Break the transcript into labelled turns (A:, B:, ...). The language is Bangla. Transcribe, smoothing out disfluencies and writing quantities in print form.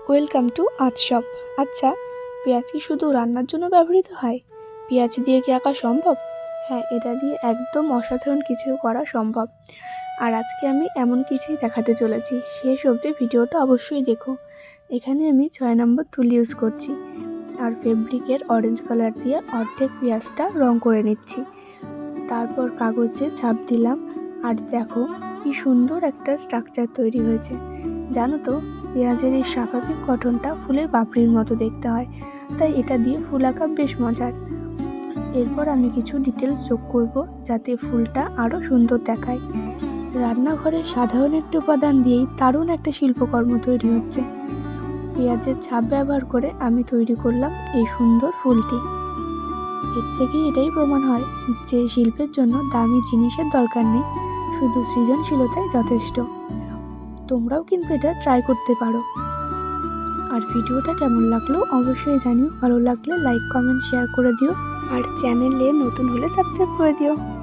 A: Welcome to art shop. আচ্ছা, পেঁয়াজ কি শুধু রান্নার জন্য ব্যবহৃত হয়? পেঁয়াজ দিয়ে কি আঁকা সম্ভব? হ্যাঁ, এটা দিয়ে একদম অসাধারণ কিছু করা সম্ভব। আর আজকে আমি এমন কিছুই দেখাতে চলেছি, শেষ অবধি ভিডিওটা অবশ্যই দেখো। এখানে আমি 6 নম্বর টুল ইউজ করছি আর ফেব্রিকের অরেঞ্জ কালার দিয়ে অর্ধেক পেঁয়াজটা রং করে নিচ্ছি। তারপর কাগজে ছাপ দিলাম আর দেখো কি সুন্দর একটা স্ট্রাকচার তৈরি হয়েছে। জানো তো, পেঁয়াজের এই স্বাভাবিক গঠনটা ফুলের পাপড়ির মতো দেখতে হয়, তাই এটা দিয়ে ফুল আঁকা বেশ মজার। এরপর আমি কিছু ডিটেলস যোগ করব যাতে ফুলটা আরও সুন্দর দেখায়। রান্নাঘরের সাধারণ একটা উপাদান দিয়েই দারুণ একটা শিল্পকর্ম তৈরি হচ্ছে। পেঁয়াজের ছাপ ব্যবহার করে আমি তৈরি করলাম এই সুন্দর ফুলটি। এর থেকেই এটাই প্রমাণ হয় যে শিল্পের জন্য দামি জিনিসের দরকার নেই, শুধু সৃজনশীলতাই যথেষ্ট। তোমরাও কিন্তু এটা ট্রাই করতে পারো। আর ভিডিওটা কেমন লাগলো অবশ্যই জানিও। ভালো লাগলে লাইক, কমেন্ট, শেয়ার করে দিও। আর চ্যানেলে নতুন হলে সাবস্ক্রাইব করে দিও।